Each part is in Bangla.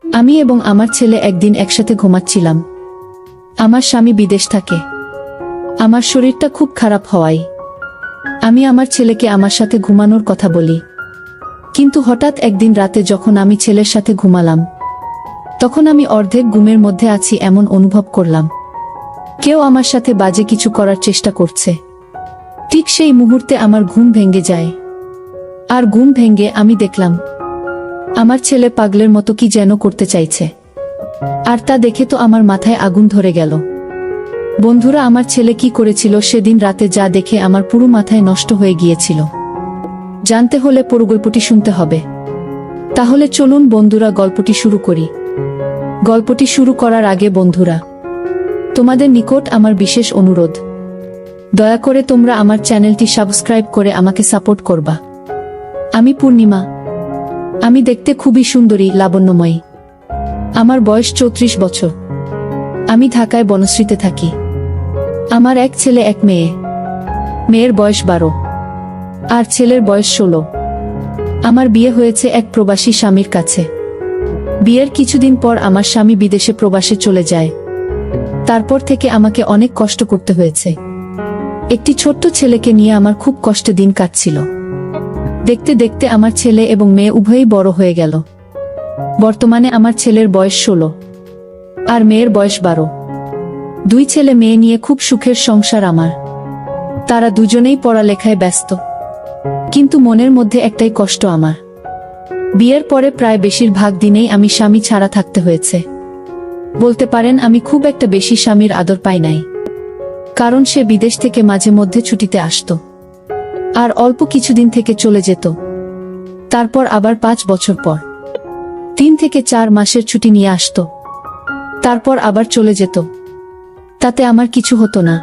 আমি এবং আমার ছেলে একদিন একসাথে ঘুমাচ্ছিলাম। আমার স্বামী বিদেশ থাকে। আমার শরীরটা খুব খারাপ হওয়ায় আমি আমার ছেলেকে আমার সাথে ঘুমানোর কথা বলি। কিন্তু হঠাৎ একদিন রাতে যখন আমি ছেলের সাথে ঘুমালাম, তখন আমি অর্ধেক ঘুমের মধ্যে আছি এমন অনুভব করলাম। কেউ আমার সাথে বাজে কিছু করার চেষ্টা করছে। ঠিক সেই মুহূর্তে আমার ঘুম ভেঙে যায়। আর ঘুম ভেঙে আমি দেখলাম আমার ছেলে পাগলের মতো কি যেন করতে চাইছে। আর তা দেখে তো আমার মাথায় আগুন ধরে গেল। বন্ধুরা, আমার ছেলে কি করেছিল সেদিন রাতে যা দেখে আমার পুরো মাথায় নষ্ট হয়ে গিয়েছিল। জানতে হলে পুরো গল্পটি শুনতে হবে। তাহলে চলুন বন্ধুরা, গল্পটি শুরু করি। গল্পটি শুরু করার আগে বন্ধুরা, তোমাদের নিকট আমার বিশেষ অনুরোধ, দয়া করে তোমরা আমার চ্যানেলটি সাবস্ক্রাইব করে আমাকে সাপোর্ট করবা। আমি পূর্ণিমা। আমি দেখতে খুবই সুন্দরী, লাবণ্যময়ী। আমার বয়স 34 বছর। আমি ঢাকায় বনশ্রীতে থাকি। আমার এক ছেলে এক মেয়ে। মেয়ের বয়স 12 আর ছেলের বয়স 16। আমার বিয়ে হয়েছে এক প্রবাসী স্বামীর কাছে। বিয়ের কিছুদিন পর আমার স্বামী বিদেশে প্রবাসে চলে যায়। তারপর থেকে আমাকে অনেক কষ্ট করতে হয়েছে। একটি ছোট্ট ছেলেকে নিয়ে আমার খুব কষ্টে দিন কাটছিল। দেখতে দেখতে আমার ছেলে এবং মেয়ে উভয়ই বড় হয়ে গেল। বর্তমানে আমার ছেলের বয়স 16 আর মেয়ের বয়স 12। দুই ছেলে মেয়ে নিয়ে খুব সুখের সংসার আমার। তারা দুজনেই পড়ালেখায় ব্যস্ত। কিন্তু মনের মধ্যে একটাই কষ্ট আমার। বিয়ের পরে প্রায় বেশিরভাগ দিনেই আমি স্বামী ছাড়া থাকতে হয়েছে। বলতে পারেন আমি খুব একটা বেশি স্বামীর আদর পাই নাই। কারণ সে বিদেশ থেকে মাঝে মধ্যে ছুটিতে আসতো আর অল্প কিছুদিন থেকে চলে যেত। তারপর আবার 5 বছর পর 3 থেকে 4 মাসের ছুটি নিয়ে আসতো। তারপর আবার চলে যেত। তাতে আমার কিছু হতো না।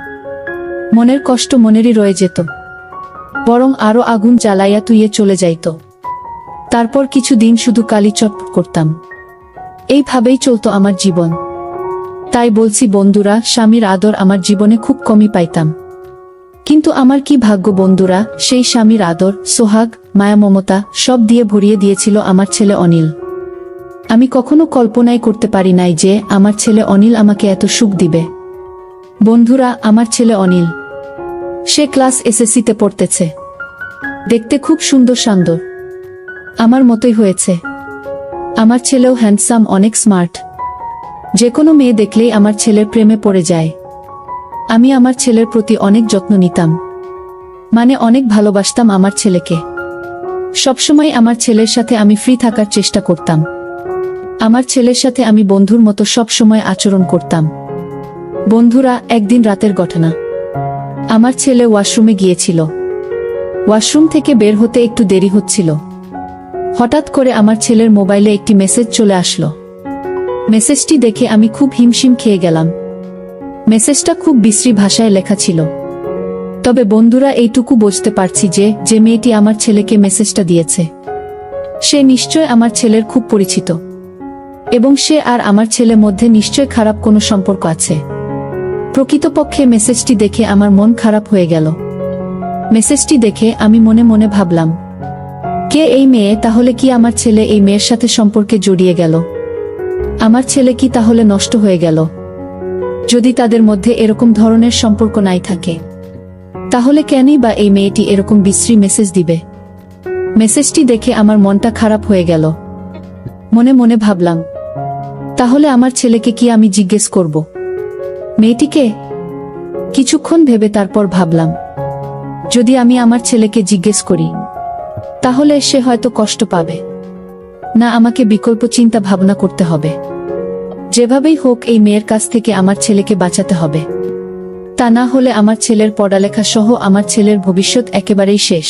মনের কষ্ট মনেরই রয়ে যেত, বরং আরো আগুন জ্বালাইয়া তুইয়ে চলে যাইত। তারপর কিছু দিন শুধু কালি চটপট করতাম। এইভাবেই চলতো আমার জীবন। তাই বলছি বন্ধুরা, স্বামীর আদর আমার জীবনে খুব কমই পাইতাম। কিন্তু আমার কি ভাগ্য বন্ধুরা, সেই স্বামীর আদর, সোহাগ, মায়া, মমতা সব দিয়ে ভরিয়ে দিয়েছিল আমার ছেলে অনিল। আমি কখনো কল্পনাই করতে পারি নাই যে আমার ছেলে অনিল আমাকে এত সুখ দিবে। বন্ধুরা, আমার ছেলে অনিল, সে ক্লাস এসএসসিতে পড়তেছে। দেখতে খুব সুন্দর শান্তর, আমার মতোই হয়েছে। আমার ছেলেও হ্যান্ডসাম, অনেক স্মার্ট। যে কোনো মেয়ে দেখলেই আমার ছেলের প্রেমে পড়ে যায়। আমি আমার ছেলের প্রতি অনেক যত্ন নিতাম, মানে অনেক ভালোবাসতাম আমার ছেলেকে। সবসময় আমার ছেলের সাথে আমি ফ্রি থাকার চেষ্টা করতাম। আমার ছেলের সাথে আমি বন্ধুর মতো সব সময় আচরণ করতাম। বন্ধুরা, একদিন রাতের ঘটনা। আমার ছেলে ওয়াশরুমে গিয়েছিল। ওয়াশরুম থেকে বের হতে একটু দেরি হচ্ছিল। হঠাৎ করে আমার ছেলের মোবাইলে একটি মেসেজ চলে আসলো। মেসেজটি দেখে আমি খুব হিমশিম খেয়ে গেলাম। মেসেজটা খুব বিশ্রী ভাষায় লেখা ছিল। তবে বন্ধুরা, এইটুকু বুঝতে পারছি যে মেয়েটি আমার ছেলেকে মেসেজটা দিয়েছে, সে নিশ্চয় আমার ছেলের খুব পরিচিত এবং সে আর আমার ছেলের মধ্যে নিশ্চয় খারাপ কোনো সম্পর্ক আছে। প্রকৃতপক্ষে মেসেজটি দেখে আমার মন খারাপ হয়ে গেল। মেসেজটি দেখে আমি মনে মনে ভাবলাম, কে এই মেয়ে? তাহলে কি আমার ছেলে এই মেয়ের সাথে সম্পর্কে জড়িয়ে গেল? আমার ছেলে কি তাহলে নষ্ট হয়ে গেল? যদি তাদের মধ্যে এরকম ধরনের সম্পর্ক নাই থাকে, তাহলে কেনই বা এই মেয়েটি এরকম বিশ্রী মেসেজ দিবে? মেসেজটি দেখে আমার মনটা খারাপ হয়ে গেল। মনে মনে ভাবলাম, তাহলে আমার ছেলেকে কি আমি জিজ্ঞেস করব মেয়েটিকে? কিছুক্ষণ ভেবে তারপর ভাবলাম, যদি আমি আমার ছেলেকে জিজ্ঞেস করি, তাহলে সে হয়তো কষ্ট পাবে না। আমাকে বিকল্প চিন্তা ভাবনা করতে হবে। যেভাবেই হোক এই মেয়ের কাছ থেকে আমার ছেলেকে বাঁচাতে হবে। তা না হলে আমার ছেলের পড়ালেখা সহ আমার ছেলের ভবিষ্যৎ একেবারেই শেষ।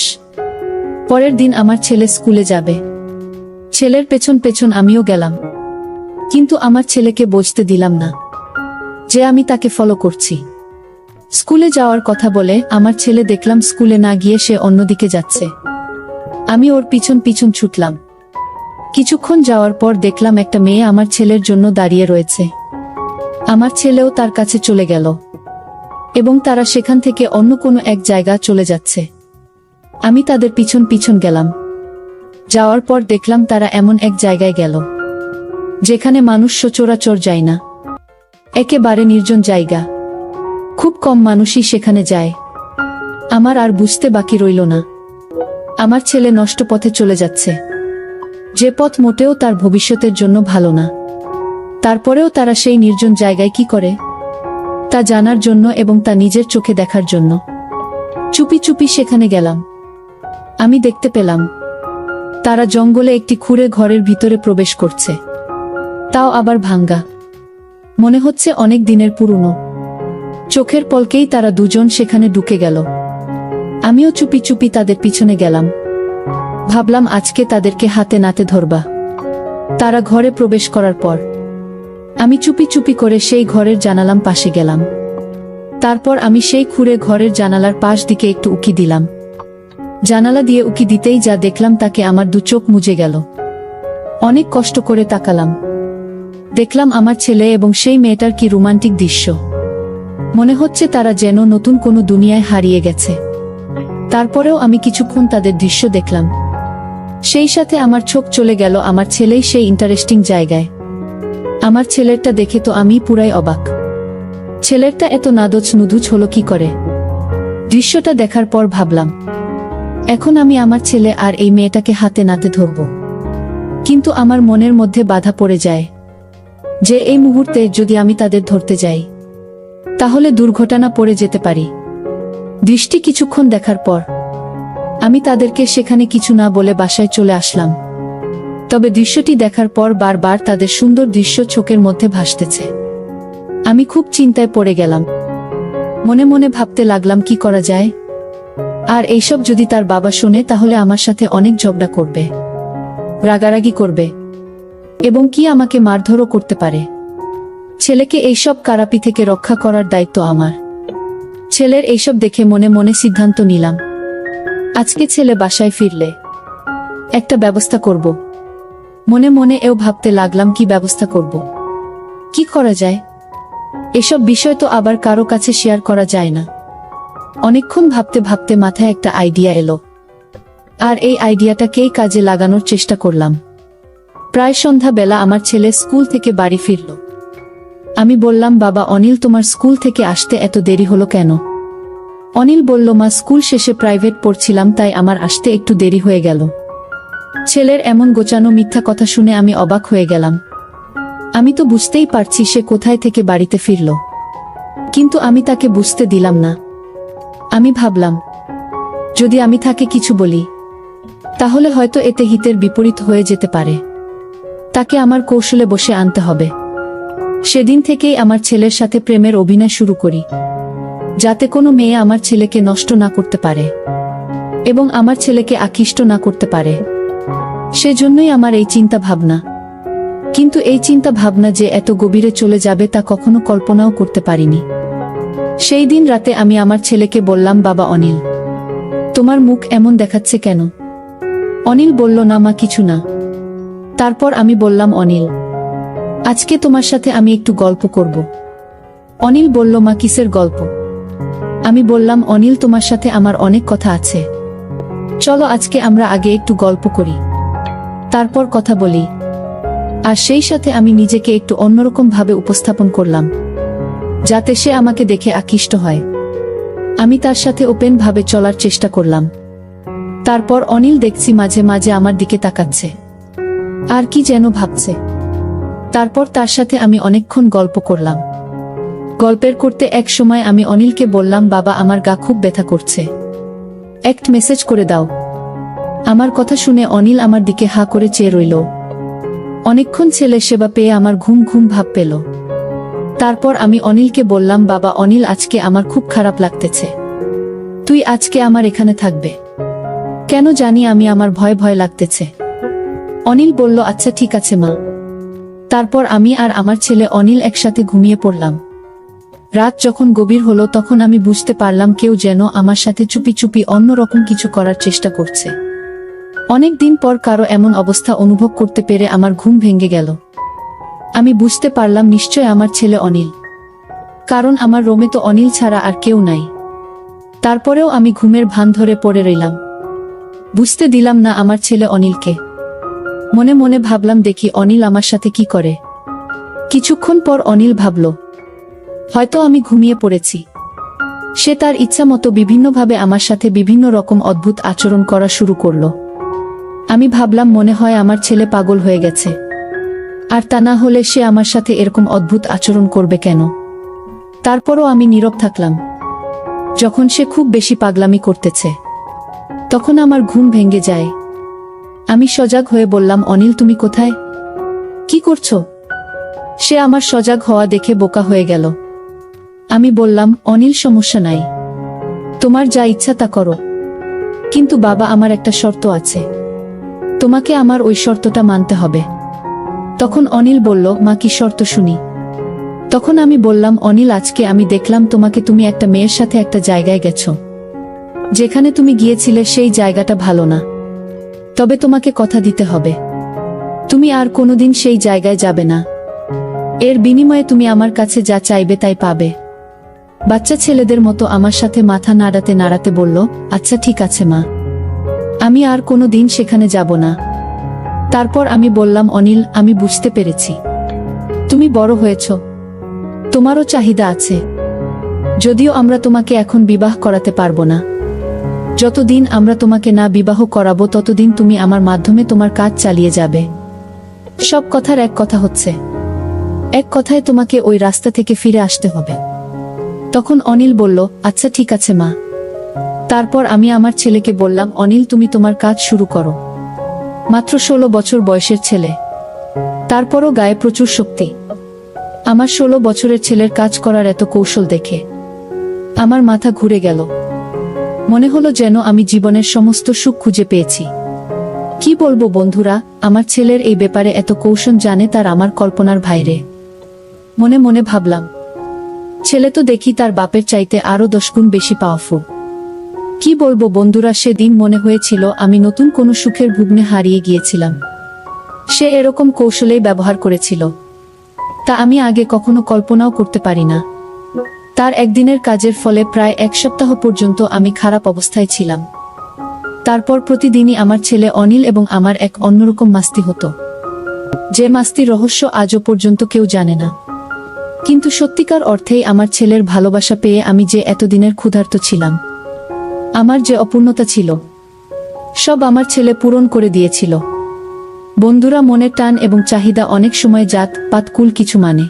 পরের দিন আমার ছেলে স্কুলে যাবে। ছেলের পেছন পেছন আমিও গেলাম। কিন্তু আমার ছেলেকে বুঝতে দিলাম না যে আমি তাকে ফলো করছি। স্কুলে যাওয়ার কথা বলে আমার ছেলে দেখলাম স্কুলে না গিয়ে সে অন্যদিকে যাচ্ছে। আমি ওর পিছন পিছন ছুটলাম। কিছুক্ষণ যাওয়ার পর দেখলাম একটা মেয়ে আমার ছেলের জন্য দাঁড়িয়ে রয়েছে। আমার ছেলেও তার কাছে চলে গেল এবং তারা সেখান থেকে অন্য কোনো এক জায়গা চলে যাচ্ছে। আমি তাদের পিছন পিছন গেলাম। যাওয়ার পর দেখলাম তারা এমন এক জায়গায় গেল যেখানে মানুষ সচরাচর যায় না, একেবারে নির্জন জায়গা। খুব কম মানুষই সেখানে যায়। আমার আর বুঝতে বাকি রইল না, আমার ছেলে নষ্ট পথে চলে যাচ্ছে, যে পথ মোটেও তার ভবিষ্যতের জন্য ভালো না। তারপরেও তারা সেই নির্জন জায়গায় কি করে তা জানার জন্য এবং তা নিজের চোখে দেখার জন্য চুপি চুপি সেখানে গেলাম। আমি দেখতে পেলাম তারা জঙ্গলে একটি খুঁড়ে ঘরের ভিতরে প্রবেশ করছে, তাও আবার ভাঙ্গা, মনে হচ্ছে অনেক দিনের পুরনো। চোখের পলকেই তারা দুজন সেখানে ঢুকে গেল। আমিও চুপি চুপি তাদের পিছনে গেলাম। ভাবলাম আজকে তাদেরকে হাতে নাতে ধরবা। তারা ঘরে প্রবেশ করার পর আমি চুপি চুপি করে সেই ঘরের জানালার পাশে গেলাম। তারপর আমি সেই খুঁড়ে ঘরের জানালার পাশ দিকে একটু উকি দিলাম। জানালা দিয়ে উকি দিতেই যা দেখলাম তাকে আমার দু চোখ মুজে গেল। অনেক কষ্ট করে তাকালাম, দেখলাম আমার ছেলে এবং সেই মেয়েটার কি রোমান্টিক দৃশ্য। মনে হচ্ছে তারা যেন নতুন কোনো দুনিয়ায় হারিয়ে গেছে। তারপরেও আমি কিছুক্ষণ তাদের দৃশ্য দেখলাম, সেই সাথে আমার চোখ চলে গেল আমার ছেলেই সেই ইন্টারেস্টিং জায়গায়। আমার ছেলেরটা দেখে তো আমি পুরাই অবাক। ছেলেরটা এত নাদচ নুদুচ হলো কি করে? দৃশ্যটা দেখার পর ভাবলাম, এখন আমি আমার ছেলে আর এই মেয়েটাকে হাতে নাতে ধরব। কিন্তু আমার মনের মধ্যে বাধা পড়ে যায় যে এই মুহূর্তে যদি আমি তাদের ধরতে যাই তাহলে দুর্ঘটনা পড়ে যেতে পারি। দৃষ্টি কিছুক্ষণ দেখার পর আমি তাদেরকে সেখানে কিছু না বলে বাসায় চলে আসলাম। তবে দৃশ্যটি দেখার পর বারবার তাদের সুন্দর দৃশ্য চোখের মধ্যে ভাসতেছে। আমি খুব চিন্তায় পড়ে গেলাম। মনে মনে ভাবতে লাগলাম কি করা যায়। আর এইসব যদি তার বাবা শুনে তাহলে আমার সাথে অনেক ঝগড়া করবে, রাগারাগি করবে এবং কি আমাকে মারধরও করতে পারে। ছেলেকে এইসব কারাপি থেকে রক্ষা করার দায়িত্ব আমার। ছেলের এইসব দেখে মনে মনে সিদ্ধান্ত নিলাম, আজকে ছেলে বাসায় ফিরলে একটা ব্যবস্থা করব। মনে মনে এও ভাবতে লাগলাম কি ব্যবস্থা করব, কি করা যায়। এসব বিষয় তো আবার কারো কাছে শেয়ার করা যায় না। অনেকক্ষণ ভাবতে ভাবতে মাথায় একটা আইডিয়া এলো, আর এই আইডিয়াটাকেই কাজে লাগানোর চেষ্টা করলাম। প্রায় সন্ধ্যা বেলা আমার ছেলে স্কুল থেকে বাড়ি ফিরল। আমি বললাম, বাবা অনিল, তোমার স্কুল থেকে আসতে এত দেরি হলো কেন? অনিল বলল, মা স্কুল শেষে প্রাইভেট পড়ছিলাম তাই আমার আসতে একটু দেরি হয়ে গেল। ছেলের এমন গোছানো মিথ্যা কথা শুনে আমি অবাক হয়ে গেলাম। আমি তো বুঝতেই পারছি সে কোথায় থেকে বাড়িতে ফিরল, কিন্তু আমি তাকে বুঝতে দিলাম না। আমি ভাবলাম, যদি আমি তাকে কিছু বলি তাহলে হয়তো এতে হিতের বিপরীত হয়ে যেতে পারে। তাকে আমার কৌশলে বসে আনতে হবে। সেদিন থেকেই আমার ছেলের সাথে প্রেমের অভিনয় শুরু করি, যাতে কোনো মেয়ে আমার ছেলেকে নষ্ট না করতে পারে এবং আমার ছেলেকে আকৃষ্ট না করতে পারে। সেজন্যই আমার এই চিন্তা ভাবনা। কিন্তু এই চিন্তা ভাবনা যে এত গভীরে চলে যাবে তা কখনো কল্পনাও করতে পারিনি। সেই দিন রাতে আমি আমার ছেলেকে বললাম, বাবা অনিল, তোমার মুখ এমন দেখাচ্ছে কেন? অনিল বলল, না মা, কিছু না। তারপর আমি বললাম, অনিল, আজকে তোমার সাথে আমি একটু গল্প করব। অনিল বলল, মা কিসের গল্প? আমি বললাম, অনিল, তোমার সাথে আমার অনেক কথা আছে, চলো আজকে আমরা আগে একটু গল্প করি, তারপর কথা বলি। আর সেই সাথে আমি নিজেকে একটু অন্যরকম ভাবে উপস্থাপন করলাম, যাতে সে আমাকে দেখে আকৃষ্ট হয়। আমি তার সাথে ওপেন ভাবে চলার চেষ্টা করলাম। তারপর অনিল দেখছি মাঝে মাঝে আমার দিকে তাকাচ্ছে, আর কি যেন ভাবছে। তারপর তার সাথে আমি অনেকক্ষণ গল্প করলাম। গল্পের করতে এক সময় আমি অনিলকে বললাম, বাবা আমার গা খুব ব্যথা করছে, একটা মেসেজ করে দাও। আমার কথা শুনে অনিল আমার দিকে হা করে চেয়ে রইল। অনেকক্ষণ ছেলে সেবা পেয়ে আমার ঘুম ঘুম ভাব পেল। তারপর আমি অনিলকে বললাম, বাবা অনিল, আজকে আমার খুব খারাপ লাগতেছে, তুই আজকে আমার এখানে থাকবে। কেন জানি আমার ভয় ভয় লাগতেছে। অনিল বলল, আচ্ছা ঠিক আছে মা। তারপর আমি আর আমার ছেলে অনিল একসাথে ঘুমিয়ে পড়লাম। রাত যখন গভীর হলো তখন আমি বুঝতে পারলাম কেউ যেন আমার সাথে চুপি চুপি অন্যরকম কিছু করার চেষ্টা করছে। অনেক দিন পর কারো এমন অবস্থা অনুভব করতে পেরে আমার ঘুম ভেঙে গেল। আমি বুঝতে পারলাম নিশ্চয় আমার ছেলে অনিল, কারণ আমার রুমে তো অনিল ছাড়া আর কেউ নাই। তারপরেও আমি ঘুমের ভান ধরে পড়ে রইলাম, বুঝতে দিলাম না আমার ছেলে অনিলকে। মনে মনে ভাবলাম দেখি অনিল আমার সাথে কি করে। কিছুক্ষণ পর অনিল ভাবল, হয়তো আমি ঘুমিয়ে পড়েছি। সে তার ইচ্ছা মতো বিভিন্নভাবে আমার সাথে বিভিন্ন রকম অদ্ভুত আচরণ করা শুরু করলো। আমি ভাবলাম মনে হয় আমার ছেলে পাগল হয়ে গেছে, আর তা না হলে সে আমার সাথে এরকম অদ্ভুত আচরণ করবে কেন। তারপরও আমি নীরব থাকলাম। যখন সে খুব বেশি পাগলামি করতেছে তখন আমার ঘুম ভেঙে যায়। আমি সজাগ হয়ে বললাম, অনিল তুমি কোথায়, কি করছো? সে আমার সজাগ হওয়া দেখে বোকা হয়ে গেল। আমি বললাম, অনিল সমস্যা নাই, তোমার যা ইচ্ছা তা করো, কিন্তু বাবা আমার একটা শর্ত আছে, তোমাকে আমার ওই শর্তটা মানতে হবে। তখন অনিল বলল, মা কি শর্ত শুনি। তখন আমি বললাম, অনিল আজকে আমি দেখলাম তোমাকে, তুমি একটা মেয়ের সাথে একটা জায়গায় গেছো, যেখানে তুমি গিয়েছিলে সেই জায়গাটা ভালো না, তবে তোমাকে কথা দিতে হবে তুমি আর কোনোদিন সেই জায়গায় যাবে না। এর বিনিময়ে তুমি আমার কাছে যা চাইবে তাই পাবে। বাচ্চা ছেলেদের মতো আমার সাথে মাথা নাড়াতে নাড়াতে বলল, আচ্ছা ঠিক আছে মা, আমি আর কোনোদিন সেখানে যাব না। তারপর আমি বললাম, অনিল আমি বুঝতে পেরেছি, তুমি বড় হয়েছ, তোমারও চাহিদা আছে, যদিও আমরা তোমাকে এখন বিবাহ করাতে পারবো না। যতদিন আমরা তোমাকে না বিবাহ করাবো ততদিন তুমি আমার মাধ্যমে তোমার কাজ চালিয়ে যাবে। সব কথার এক কথা হচ্ছে, এক কথায় তোমাকে ওই রাস্তা থেকে ফিরে আসতে হবে। তখন অনিল বলল, আচ্ছা ঠিক আছে মা। তারপর আমি আমার ছেলেকে বললাম, অনিল তুমি তোমার কাজ শুরু করো। মাত্র 16 বছর বয়সের ছেলে, তারপরও গায়ে প্রচুর শক্তি। আমার 16 বছরের ছেলের কাজ করার এত কৌশল দেখে আমার মাথা ঘুরে গেল। মনে হলো যেন আমি জীবনের সমস্ত সুখ খুঁজে পেয়েছি। কি বলবো বন্ধুরা, আমার ছেলের এই ব্যাপারে এত কৌশল জানে তার আমার কল্পনার বাইরে। মনে মনে ভাবলাম, ছেলে তো দেখি তার বাপের চাইতে আরো 10 গুণ বেশি পাওয়ারফুল। কি বলবো বন্ধুরা, সেদিন মনে হয়েছিল আমি নতুন কোনো সুখের ভুগ্নে হারিয়ে গিয়েছিলাম। সে এরকম কৌশলেই ব্যবহার করেছিল, তা আমি আগে কখনো কল্পনাও করতে পারি না। তার একদিনের কাজের ফলে প্রায় 1 সপ্তাহ পর্যন্ত আমি খারাপ অবস্থায় ছিলাম। তারপর প্রতিদিনই আমার ছেলে অনিল এবং আমার এক অন্যরকম মাস্তি হতো, যে মাস্তির রহস্য আজও পর্যন্ত কেউ জানে না। কিন্তু সত্যিকার অর্থেই আমার ছেলের ভালোবাসা পেয়ে আমি যে এতদিনের ক্ষুধার্ত ছিলাম, আমার যে অপূর্ণতা ছিল, সব আমার ছেলে পূরণ করে দিয়েছিল। বন্ধুরা, মনের টান এবং চাহিদা অনেক সময় জাত পাত কুল কিছু মানে।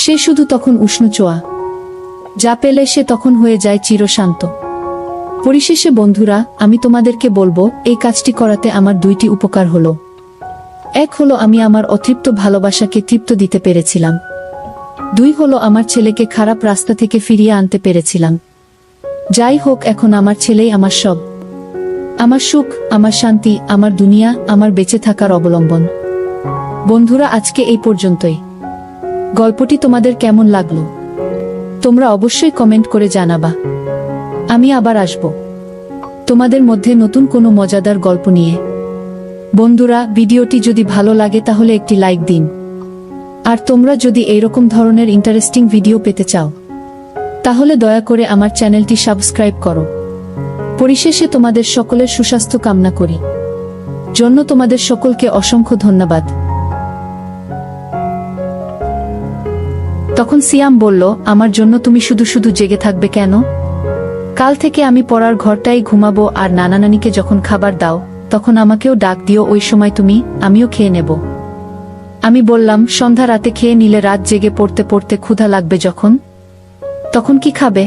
সে শুধু তখন উষ্ণ চোয়া, যা পেলে সে তখন হয়ে যায় চিরশান্ত। পরিশেষে বন্ধুরা, আমি তোমাদেরকে বলবো, এই কাজটি করাতে আমার 2টি উপকার হলো। এক হলো আমি আমার অতৃপ্ত ভালোবাসাকে তৃপ্ত দিতে পেরেছিলাম। 2 হলো আমার ছেলেকে খারাপ রাস্তা থেকে ফিরিয়ে আনতে পেরেছিলাম। যাই হোক, এখন আমার ছেলেই আমার সব, আমার সুখ, আমার শান্তি, আমার দুনিয়া, আমার বেঁচে থাকার অবলম্বন। বন্ধুরা, আজকে এই পর্যন্তই। গল্পটি তোমাদের কেমন লাগলো তোমরা অবশ্যই কমেন্ট করে জানাবা। আমি আবার আসব তোমাদের মধ্যে নতুন কোনো মজাদার গল্প নিয়ে। বন্ধুরা, ভিডিওটি যদি ভালো লাগে তাহলে একটি লাইক দিন। আর তোমরা যদি এইরকম ধরনের ইন্টারেস্টিং ভিডিও পেতে চাও তাহলে দয়া করে আমার চ্যানেলটি সাবস্ক্রাইব করো। পরিশেষে তোমাদের সকলের সুস্বাস্থ্য কামনা করি। জন্য তোমাদের সকলকে অসংখ্য ধন্যবাদ। তখন সিয়াম বলল, আমার জন্য তুমি শুধু শুধু জেগে থাকবে কেন? কাল থেকে আমি পড়ার ঘরটাই ঘুমাবো, আর নানা নানিকে যখন খাবার দাও তখন আমাকেও ডাক দিও, ওই সময় আমিও খেয়ে নেব। আমি বললাম, সন্ধ্যা রাতে খেয়ে নিলে রাত জেগে পড়তে পড়তে ক্ষুধা লাগবে যখন, তখন কি খাবে?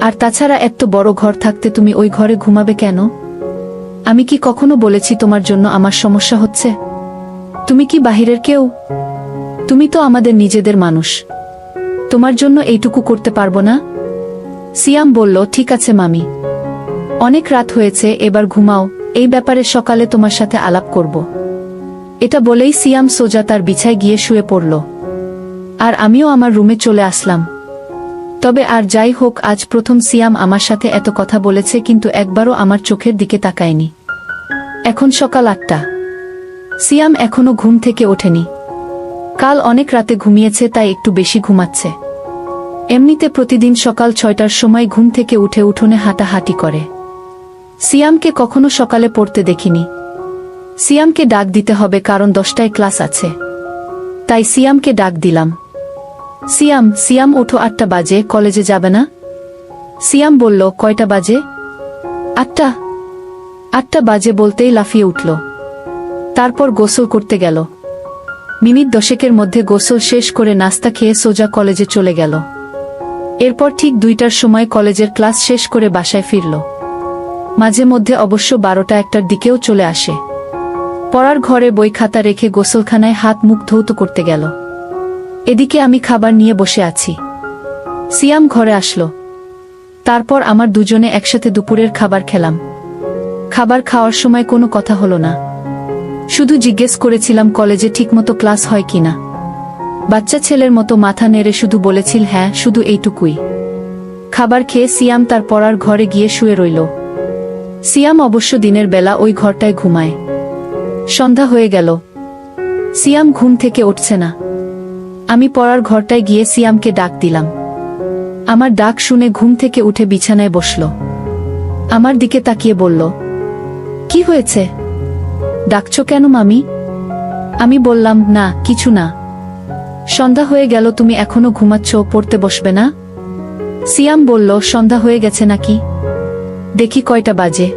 আর তাছাড়া এত বড় ঘর থাকতে তুমি ওই ঘরে ঘুমাবে কেন? আমি কি কখনো বলেছি তোমার জন্য আমার সমস্যা হচ্ছে? তুমি কি বাহিরের কেউ? তুমি তো আমাদের নিজেদের মানুষ, তোমার জন্য এইটুকু করতে পারবো না? সিয়াম বলল, ঠিক আছে মামি, অনেক রাত হয়েছে, এবার ঘুমাও, এই ব্যাপারে সকালে তোমার সাথে আলাপ করব। এটা বলেই সিয়াম সোজা তার বিছায় গিয়ে শুয়ে পড়ল, আর আমিও আমার রুমে চলে আসলাম। তবে আর যাই হোক, আজ প্রথম সিয়াম আমার সাথে এত কথা বলেছে, কিন্তু একবারও আমার চোখের দিকে তাকায়নি। এখন সকাল 8টা, সিয়াম এখনো ঘুম থেকে ওঠেনি। কাল অনেক রাতে ঘুমিয়েছে, তাই একটু বেশি ঘুমাচ্ছে। এমনিতে প্রতিদিন সকাল 6টার সময় ঘুম থেকে উঠে উঠোনে হাঁটাহাঁটি করে। সিয়ামকে কখনো সকালে পড়তে দেখিনি, সিয়ামকে ডাক দিতে হবে কারণ 10টায় ক্লাস আছে। তাই সিয়ামকে ডাক দিলাম। সিয়াম, সিয়াম ওঠো, 8টা বাজে, কলেজে যাবে না? সিয়াম বলল, কয়টা বাজে? 8টা। 8টা বাজে বলতেই লাফিয়ে উঠল। তারপর গোসল করতে গেল। মিনিট 10 মধ্যে গোসল শেষ করে নাস্তা খেয়ে সোজা কলেজে চলে গেল। এরপর ঠিক 2টার সময় কলেজের ক্লাস শেষ করে বাসায় ফিরল। মাঝে মধ্যে অবশ্য 12টা 1টার দিকেও চলে আসে। পড়ার ঘরে বই খাতা রেখে গোসলখানায় হাত মুখ ধৌত করতে গেল। এদিকে আমি খাবার নিয়ে বসে আছি। সিয়াম ঘরে আসলো। তারপর আমার দুজনে একসাথে দুপুরের খাবার খেলাম। খাবার খাওয়ার সময় কোনো কথা হলো না। শুধু জিজ্ঞেস করেছিলাম কলেজে ঠিকমতো ক্লাস হয় কিনা। বাচ্চা ছেলের মতো মাথা নেড়ে শুধু বলেছিল হ্যাঁ, শুধু এইটুকুই। খাবার খেয়ে সিয়াম তার পড়ার ঘরে গিয়ে শুয়ে রইল। সিয়াম অবশ্য দিনের বেলা ওই ঘরটায় ঘুমায়। সন্ধ্যা হয়ে গেল। সিয়াম ঘুম থেকে উঠছে না। আমি পড়ার ঘরটায় গিয়ে সিয়ামকে ডাক দিলাম। আমার ডাক শুনে ঘুম থেকে উঠে বিছানায় বসল। আমার দিকে তাকিয়ে বলল, কি হয়েছে? ডাকছো কেন মামি? আমি বললাম, না কিছু না। সন্ধ্যা হয়ে গেল, তুমি এখনো ঘুমাচ্ছ, পড়তে বসবে না? সিয়াম বলল, সন্ধ্যা হয়ে গেছে নাকি? দেখি কয়টা বাজে।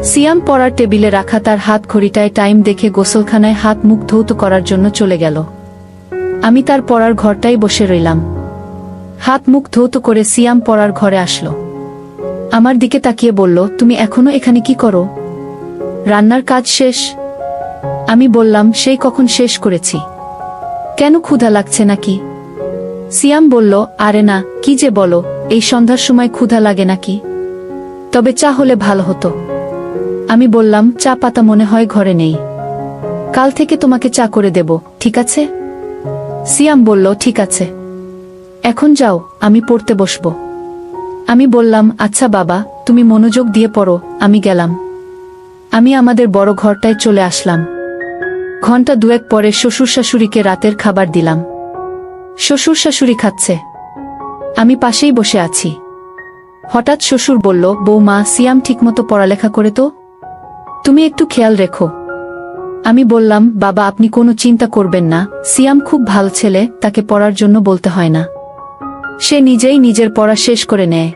সিয়াম পড়ার টেবিলে রাখা তার হাত ঘড়িটায় টাইম দেখে গোসলখানায় হাত মুখ ধৌত করার জন্য চলে গেল। আমি তার পড়ার ঘরটাই বসে রইলাম। হাত মুখ ধৌত করে সিয়াম পড়ার ঘরে আসলো। আমার দিকে তাকিয়ে বলল, তুমি এখনো এখানে কি করো? রান্নার কাজ শেষ? আমি বললাম, সেই কখন শেষ করেছি। কেন, ক্ষুধা লাগছে নাকি? সিয়াম বলল, আরে না, কি যে বলো, এই সন্ধ্যার সময় ক্ষুধা লাগে নাকি? তবে চা হলে ভালো হতো। আমি বললাম, চা পাতা মনে হয় ঘরে নেই। কাল থেকে তোমাকে চা করে দেব, ঠিক আছে? সিয়াম বলল, ঠিক আছে। এখন যাও, আমি পড়তে বসবো। আমি বললাম, আচ্ছা বাবা, তুমি মনোযোগ দিয়ে পড়ো, আমি গেলাম। আমি আমাদের বড় ঘরটায় চলে আসলাম। ঘন্টা 2 পরে শ্বশুর শাশুড়িকে রাতের খাবার দিলাম। শ্বশুর শাশুড়ি খাচ্ছে। আমি পাশেই বসে আছি। হঠাৎ শ্বশুর বলল, বৌমা, সিয়াম ঠিকমতো পড়ালেখা করে তো? তুমি একটু খেয়াল রেখো। আমি বললাম, বাবা আপনি কোনো চিন্তা করবেন না, সিয়াম খুব ভালো ছেলে, তাকে পড়ার জন্য বলতে হয় না। সে নিজেই নিজের পড়া শেষ করে নেয়।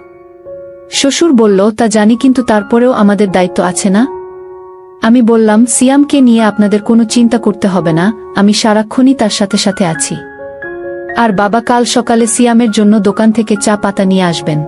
শ্বশুর বলল, তা জানি, কিন্তু তারপরেও আমাদের দায়িত্ব আছে না? আমি বললাম, সিয়ামকে নিয়ে আপনাদের কোনো চিন্তা করতে হবে না, আমি সারাক্ষণই তার সাথে সাথে আছি। আর বাবা কাল সকালে সিয়ামের জন্য দোকান থেকে চা পাতা নিয়ে আসবেন।